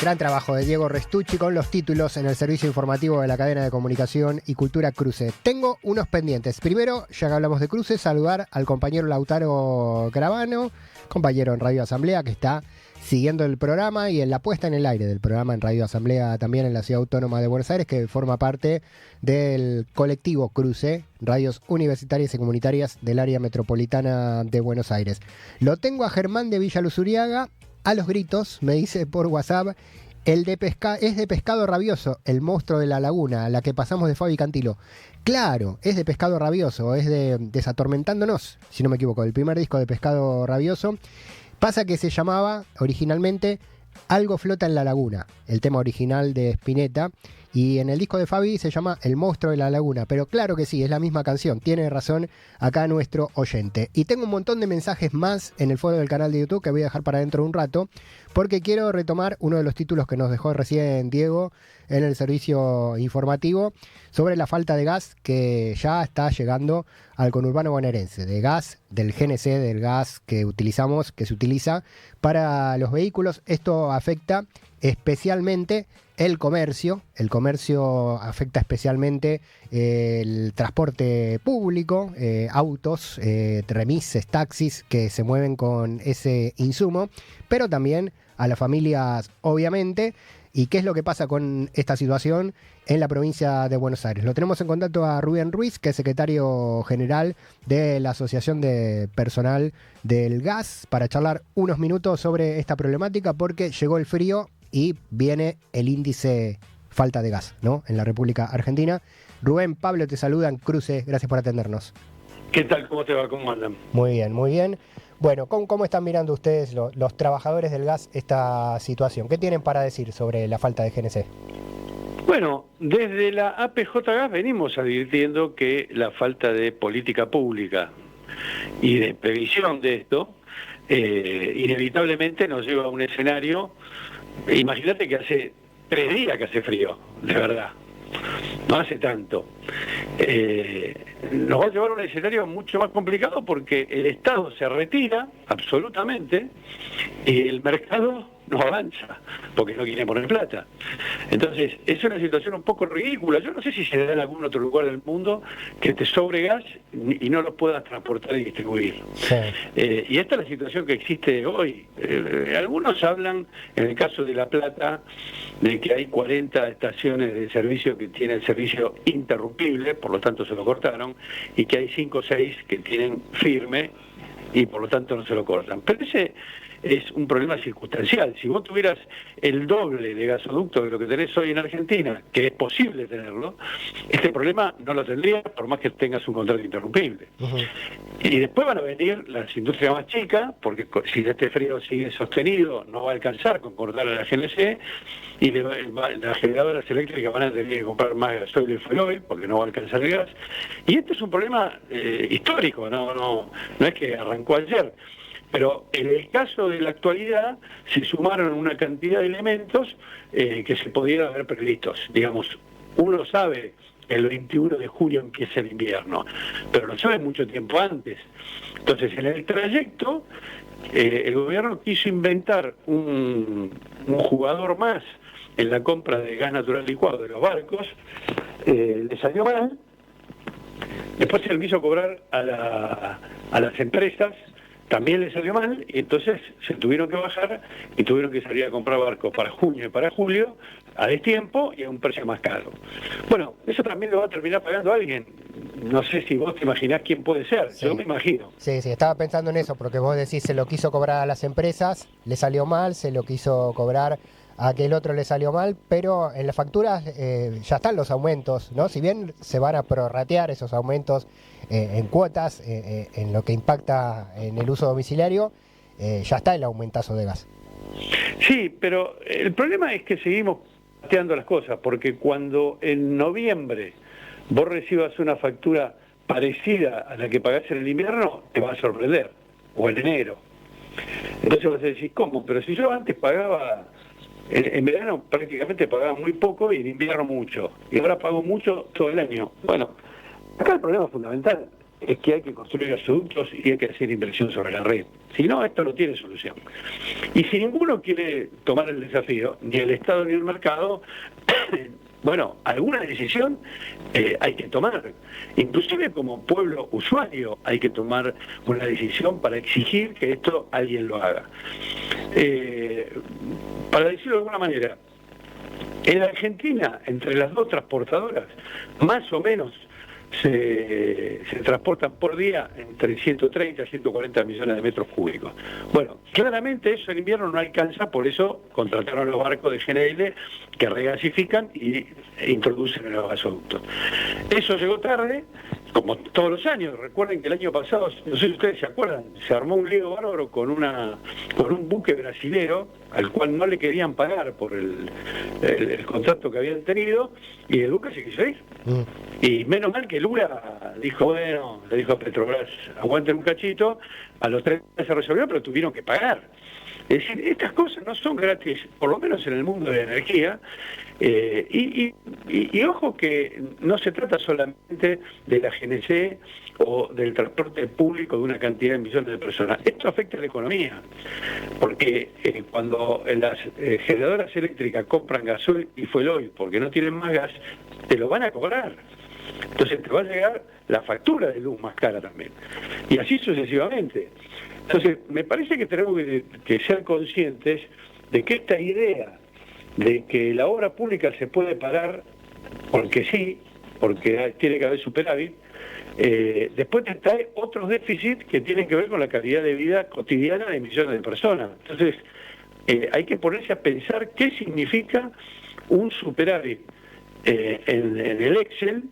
Gran trabajo de Diego Restucci con los títulos en el servicio informativo de la cadena de comunicación y cultura Cruce. Tengo unos pendientes. Primero, ya que hablamos de Cruce, saludar al compañero Lautaro Gravano, compañero en Radio Asamblea, que está siguiendo el programa y en la puesta en el aire del programa en Radio Asamblea, también en la Ciudad Autónoma de Buenos Aires, que forma parte del colectivo Cruce, radios universitarias y comunitarias del área metropolitana de Buenos Aires. Lo tengo a Germán de Villa Luzuriaga, a los gritos, me dice por WhatsApp, es de Pescado Rabioso, el monstruo de la laguna, la que pasamos de Fabi Cantilo. Claro, es de Pescado Rabioso, es de Desatormentándonos, si no me equivoco, el primer disco de Pescado Rabioso. Pasa que se llamaba originalmente Algo flota en la laguna, el tema original de Spinetta, y en el disco de Fabi se llama El monstruo de la laguna, pero claro que sí, es la misma canción, tiene razón acá nuestro oyente. Y tengo un montón de mensajes más en el foro del canal de YouTube que voy a dejar para dentro de un rato, porque quiero retomar uno de los títulos que nos dejó recién Diego en el servicio informativo sobre la falta de gas que ya está llegando al conurbano bonaerense, de gas del GNC, del gas que utilizamos, que se utiliza para los vehículos. Esto afecta especialmente el comercio afecta especialmente el transporte público, autos, remises, taxis que se mueven con ese insumo, pero también a las familias, obviamente. ¿Y qué es lo que pasa con esta situación en la provincia de Buenos Aires? Lo tenemos en contacto a Rubén Ruiz, que es secretario general de la Asociación de Personal del Gas, para charlar unos minutos sobre esta problemática, porque llegó el frío y viene el índice falta de gas, ¿no?, en la República Argentina. Rubén, Pablo te saludan, Cruce, gracias por atendernos. ¿Qué tal? ¿Cómo te va? ¿Cómo andan? Muy bien, muy bien. Bueno, ¿cómo están mirando ustedes, los trabajadores del gas, esta situación? ¿Qué tienen para decir sobre la falta de GNC? Bueno, desde la APJ Gas venimos advirtiendo que la falta de política pública y de previsión de esto inevitablemente nos lleva a un escenario. Imagínate que hace 3 días que hace frío, de verdad. No hace tanto. Nos va a llevar a un escenario mucho más complicado porque el Estado se retira absolutamente y el mercado no avanza porque no quiere poner plata. Entonces, es una situación un poco ridícula. Yo no sé si se da en algún otro lugar del mundo que te sobre gas y no lo puedas transportar y distribuir. Sí. Y esta es la situación que existe hoy. Algunos hablan, en el caso de La Plata, de que hay 40 estaciones de servicio que tienen servicio interrumpible, por lo tanto se lo cortaron, y que hay 5 o 6 que tienen firme y por lo tanto no se lo cortan. Pero ese es un problema circunstancial. Si vos tuvieras el doble de gasoductos de lo que tenés hoy en Argentina, que es posible tenerlo, este problema no lo tendrías por más que tengas un contrato interrumpible. Y después van a venir las industrias más chicas, porque si este frío sigue sostenido, no va a alcanzar con cortar a la GNC, y las generadoras eléctricas van a tener que comprar más gasoil y fueloil, porque no va a alcanzar el gas. Y este es un problema histórico, no es que arrancó ayer. Pero en el caso de la actualidad se sumaron una cantidad de elementos que se podían haber previstos. Digamos, uno sabe que el 21 de julio empieza el invierno, pero lo sabe mucho tiempo antes. Entonces, en el trayecto, el gobierno quiso inventar un jugador más en la compra de gas natural licuado de los barcos, le salió mal, después se lo quiso cobrar a las empresas, también le salió mal, y entonces se tuvieron que bajar y tuvieron que salir a comprar barcos para junio y para julio a destiempo y a un precio más caro. Bueno, eso también lo va a terminar pagando alguien. No sé si vos te imaginás quién puede ser, sí. Yo me imagino. Sí, estaba pensando en eso, porque vos decís, se lo quiso cobrar a las empresas, le salió mal, se lo quiso cobrar a aquel otro, le salió mal, pero en las facturas ya están los aumentos, ¿no? Si bien se van a prorratear esos aumentos en cuotas, en lo que impacta en el uso domiciliario, ya está el aumentazo de gas. Sí, pero el problema es que seguimos pateando las cosas, porque cuando en noviembre vos recibas una factura parecida a la que pagás en el invierno, te va a sorprender, o en enero. Entonces vas a decir, ¿cómo? Pero si yo antes pagaba, en verano prácticamente pagaba muy poco y en invierno mucho, y ahora pago mucho todo el año. Bueno, acá el problema fundamental es que hay que construir gasoductos y hay que hacer inversión sobre la red. Si no, esto no tiene solución. Y si ninguno quiere tomar el desafío, ni el Estado ni el mercado, bueno, alguna decisión hay que tomar. Inclusive como pueblo usuario hay que tomar una decisión para exigir que esto alguien lo haga. Para decirlo de alguna manera, en Argentina, entre las dos transportadoras, más o menos se transportan por día entre 130 y 140 millones de metros cúbicos. Bueno, claramente eso en invierno no alcanza, por eso contrataron los barcos de GNL que regasifican y introducen en los gasoductos. Eso llegó tarde, como todos los años. Recuerden que el año pasado, no sé si ustedes se acuerdan, se armó un lío bárbaro con un buque brasilero al cual no le querían pagar por el contrato que habían tenido, y el buque se quiso ir. Y menos mal que Lula dijo, bueno, le dijo a Petrobras, aguanten un cachito, a los 3 días se resolvió, pero tuvieron que pagar. Es decir, estas cosas no son gratis, por lo menos en el mundo de la energía, y ojo que no se trata solamente de la GNC o del transporte público de una cantidad de millones de personas. Esto afecta a la economía, porque cuando las generadoras eléctricas compran gasoil y fueloil porque no tienen más gas, te lo van a cobrar. Entonces te va a llegar la factura de luz más cara también. Y así sucesivamente. Entonces, me parece que tenemos que ser conscientes de que esta idea de que la obra pública se puede parar porque sí, porque tiene que haber superávit, después te trae otros déficits que tienen que ver con la calidad de vida cotidiana de millones de personas. Entonces, hay que ponerse a pensar qué significa un superávit en el Excel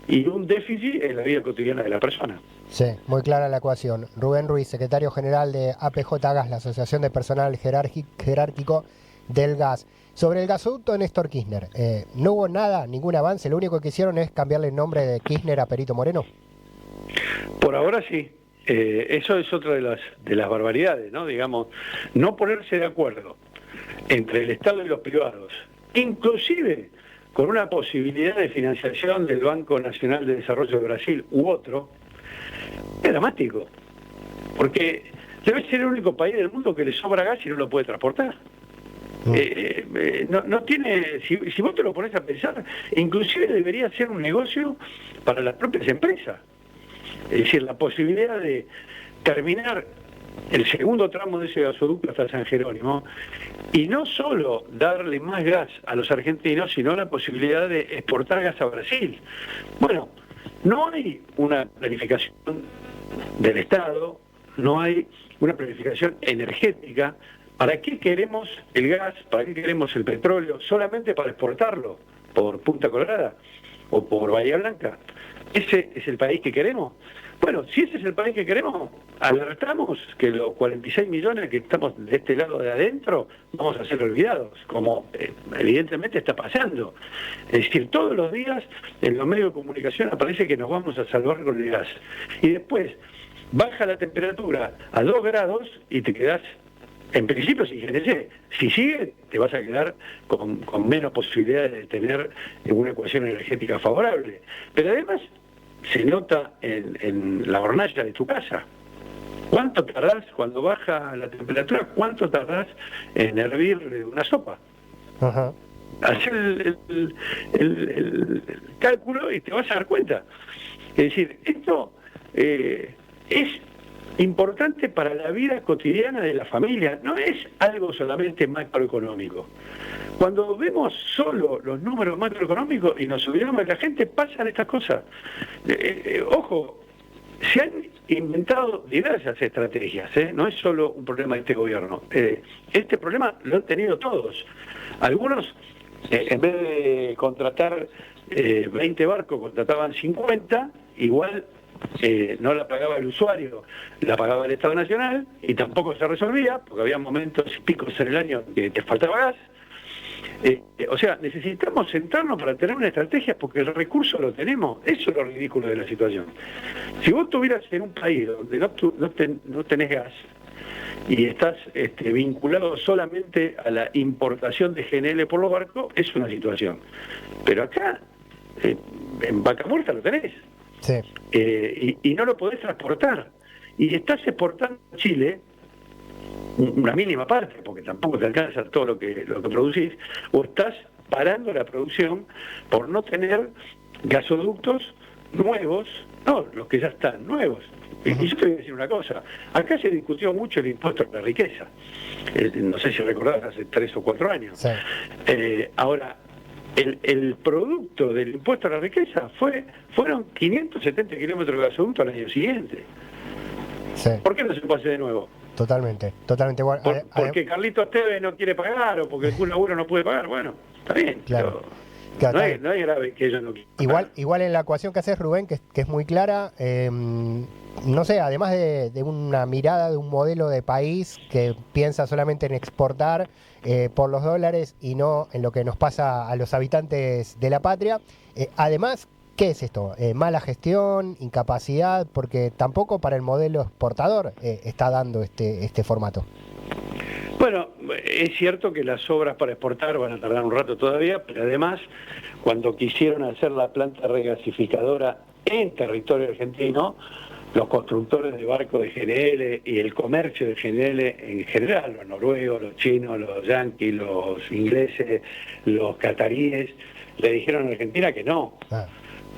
y un déficit en la vida cotidiana de la persona. Sí, muy clara la ecuación. Rubén Ruiz, secretario general de APJ Gas, la Asociación de Personal Jerárquico del Gas. Sobre el gasoducto Néstor Kirchner, ¿no hubo nada, ningún avance? ¿Lo único que hicieron es cambiarle el nombre de Kirchner a Perito Moreno? Por ahora sí. Eso es otra de las barbaridades, ¿no? Digamos, no ponerse de acuerdo entre el Estado y los privados, inclusive con una posibilidad de financiación del Banco Nacional de Desarrollo de Brasil u otro, es dramático, porque debe ser el único país del mundo que le sobra gas y no lo puede transportar. No tiene, si vos te lo pones a pensar, inclusive debería ser un negocio para las propias empresas. Es decir, la posibilidad de terminar el segundo tramo de ese gasoducto hasta San Jerónimo y no solo darle más gas a los argentinos, sino la posibilidad de exportar gas a Brasil. Bueno, no hay una planificación del Estado, no hay una planificación energética. ¿Para qué queremos el gas? ¿Para qué queremos el petróleo? ¿Solamente para exportarlo por Punta Colorada o por Bahía Blanca? ¿Ese es el país que queremos? Bueno, si ese es el país que queremos, alertamos que los 46 millones que estamos de este lado de adentro vamos a ser olvidados, como evidentemente está pasando. Es decir, todos los días en los medios de comunicación aparece que nos vamos a salvar con el gas. Y después baja la temperatura a 2 grados y te quedás, en principio, sin GNC. Si sigue, te vas a quedar con menos posibilidades de tener una ecuación energética favorable. Pero además se nota en la hornalla de tu casa. ¿Cuánto tardás cuando baja la temperatura? ¿Cuánto tardás en hervir una sopa? Ajá. Hacer el cálculo y te vas a dar cuenta. Es decir, esto es importante para la vida cotidiana de la familia, no es algo solamente macroeconómico. Cuando vemos solo los números macroeconómicos y nos olvidamos de la gente, pasan estas cosas. Ojo, se han inventado diversas estrategias, no es solo un problema de este gobierno. Este problema lo han tenido todos. Algunos, en vez de contratar 20 barcos, contrataban 50, igual no la pagaba el usuario, la pagaba el Estado Nacional y tampoco se resolvía, porque había momentos y picos en el año que te faltaba gas. O sea, necesitamos sentarnos para tener una estrategia porque el recurso lo tenemos. Eso es lo ridículo de la situación. Si vos estuvieras en un país donde no tenés gas y estás vinculado solamente a la importación de GNL por los barcos, es una situación. Pero acá, en Vaca Muerta lo tenés. Sí. Y no lo podés transportar. Y estás exportando a Chile una mínima parte, porque tampoco te alcanza todo lo que producís, o estás parando la producción por no tener gasoductos nuevos, no, los que ya están nuevos. Y yo te voy a decir una cosa, acá se discutió mucho el impuesto a la riqueza, no sé si recordás, hace 3 o 4 años. Sí. Ahora, el producto del impuesto a la riqueza fueron 570 kilómetros de gasoducto al año siguiente. Sí. ¿Por qué no se puede hacer de nuevo? Totalmente. Bueno, porque Carlitos Tevez no quiere pagar o porque el Kun Agüero no puede pagar. Bueno, está bien. Claro. Claro, no es grave que ellos no quieran pagar. Igual en la ecuación que haces, Rubén, que es muy clara, no sé, además de una mirada de un modelo de país que piensa solamente en exportar por los dólares y no en lo que nos pasa a los habitantes de la patria, además, ¿qué es esto? ¿Mala gestión, incapacidad? Porque tampoco para el modelo exportador está dando este formato. Bueno, es cierto que las obras para exportar van a tardar un rato todavía, pero además, cuando quisieron hacer la planta regasificadora en territorio argentino, los constructores de barcos de GNL y el comercio de GNL en general, los noruegos, los chinos, los yanquis, los ingleses, los cataríes, le dijeron a Argentina que no.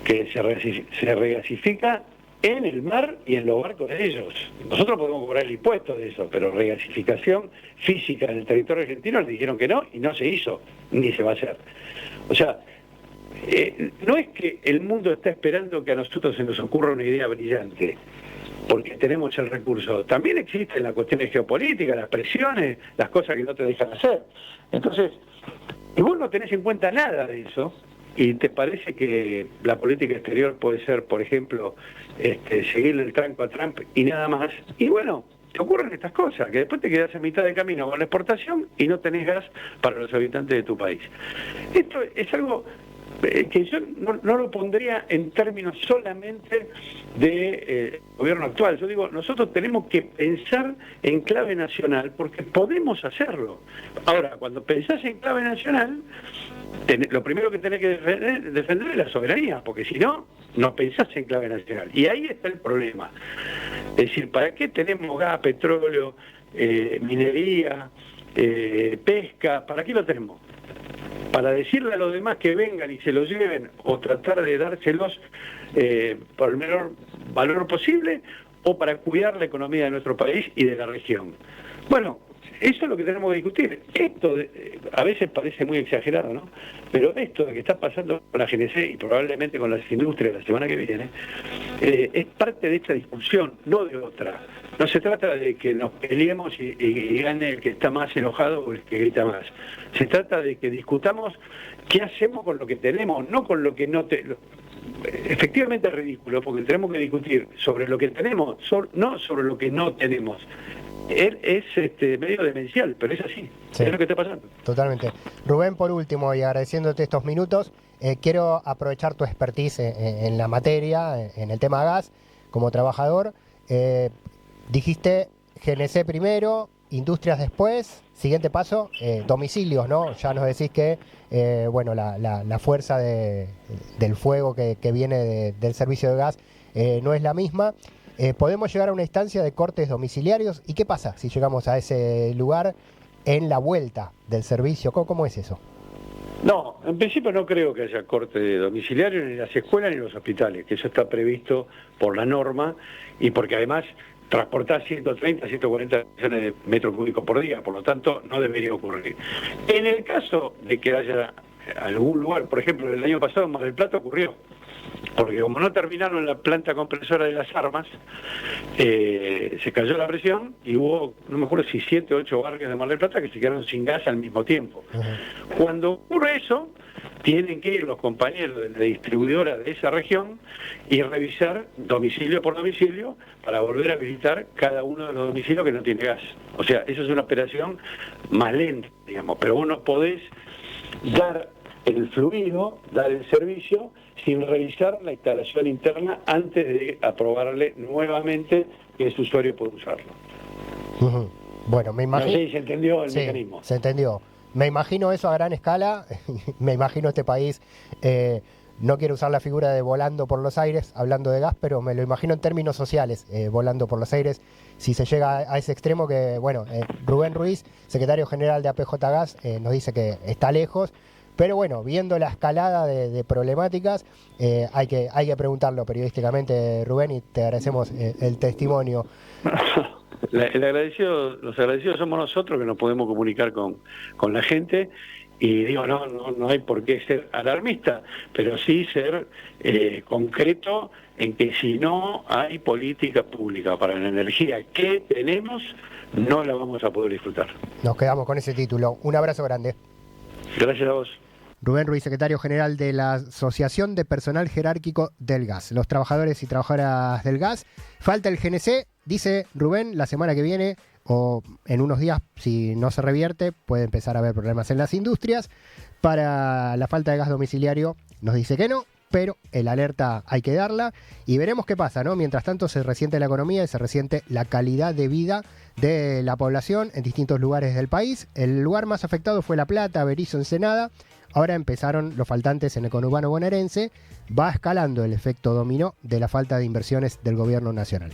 Que se regasifica en el mar y en los barcos de ellos. Nosotros podemos cobrar el impuesto de eso, pero regasificación física en el territorio argentino le dijeron que no y no se hizo, ni se va a hacer. O sea, no es que el mundo está esperando que a nosotros se nos ocurra una idea brillante, porque tenemos el recurso. También existen las cuestiones geopolíticas, las presiones, las cosas que no te dejan hacer. Entonces, si vos no tenés en cuenta nada de eso, y te parece que la política exterior puede ser, por ejemplo, seguirle el tranco a Trump y nada más, y bueno, te ocurren estas cosas, que después te quedas en mitad de camino con la exportación y no tenés gas para los habitantes de tu país. Esto es algo que yo no lo pondría en términos solamente de gobierno actual. Yo digo, nosotros tenemos que pensar en clave nacional porque podemos hacerlo. Ahora, cuando pensás en clave nacional, lo primero que tenés que defender es la soberanía, porque si no, no pensás en clave nacional. Y ahí está el problema. Es decir, ¿para qué tenemos gas, petróleo, minería, pesca? ¿Para qué lo tenemos? Para decirle a los demás que vengan y se los lleven o tratar de dárselos por el menor valor posible o para cuidar la economía de nuestro país y de la región. Bueno, eso es lo que tenemos que discutir. Esto a veces parece muy exagerado, ¿no? Pero esto de que está pasando con la GNC y probablemente con las industrias la semana que viene, es parte de esta discusión, no de otra. No se trata de que nos peleemos y gane el que está más enojado o el que grita más. Se trata de que discutamos qué hacemos con lo que tenemos, no con lo que no tenemos. Efectivamente es ridículo, porque tenemos que discutir sobre lo que tenemos, no sobre lo que no tenemos. Es medio demencial, pero es así, sí. Es lo que está pasando. Totalmente. Rubén, por último, y agradeciéndote estos minutos, quiero aprovechar tu expertise en la materia, en el tema gas, como trabajador. Dijiste GNC primero, industrias después, siguiente paso, domicilios, ¿no? Ya nos decís que bueno, la fuerza del fuego que viene del servicio de gas no es la misma. ¿Podemos llegar a una instancia de cortes domiciliarios? ¿Y qué pasa si llegamos a ese lugar en la vuelta del servicio? ¿Cómo es eso? No, en principio no creo que haya corte domiciliario ni en las escuelas ni en los hospitales, que eso está previsto por la norma y porque además transportar 130, 140 millones de metros cúbicos por día, por lo tanto no debería ocurrir. En el caso de que haya algún lugar, por ejemplo, el año pasado en Mar del Plata ocurrió, porque como no terminaron la planta compresora de las armas, se cayó la presión y hubo, no me acuerdo si 7 o 8 barrios de Mar del Plata que se quedaron sin gas al mismo tiempo. Cuando ocurre eso, tienen que ir los compañeros de la distribuidora de esa región y revisar domicilio por domicilio para volver a habilitar cada uno de los domicilios que no tiene gas. O sea, eso es una operación más lenta, digamos, pero vos no podés dar el fluido, dar el servicio sin revisar la instalación interna antes de aprobarle nuevamente que ese usuario puede usarlo. Bueno, me imagino... No sé si se entendió el mecanismo. Se entendió. Me imagino eso a gran escala, me imagino este país no quiero usar la figura de volando por los aires, hablando de gas, pero me lo imagino en términos sociales, volando por los aires, si se llega a ese extremo que, bueno, Rubén Ruiz, secretario general de APJ Gas, nos dice que está lejos, pero bueno, viendo la escalada de problemáticas, hay que preguntarlo periodísticamente, Rubén, y te agradecemos el testimonio. Los agradecidos somos nosotros, que nos podemos comunicar con la gente. Y digo, no hay por qué ser alarmista, pero sí ser concreto en que si no hay política pública para la energía que tenemos, no la vamos a poder disfrutar. Nos quedamos con ese título. Un abrazo grande. Gracias a vos. Rubén Ruiz, secretario general de la Asociación de Personal Jerárquico del Gas. Los trabajadores y trabajadoras del gas. Falta el GNC, dice Rubén, la semana que viene o en unos días, si no se revierte, puede empezar a haber problemas en las industrias. Para la falta de gas domiciliario nos dice que no, pero el alerta hay que darla y veremos qué pasa, ¿no? Mientras tanto se resiente la economía y se resiente la calidad de vida de la población en distintos lugares del país. El lugar más afectado fue La Plata, Berisso, Ensenada. Ahora empezaron los faltantes en el conurbano bonaerense. Va escalando el efecto dominó de la falta de inversiones del gobierno nacional.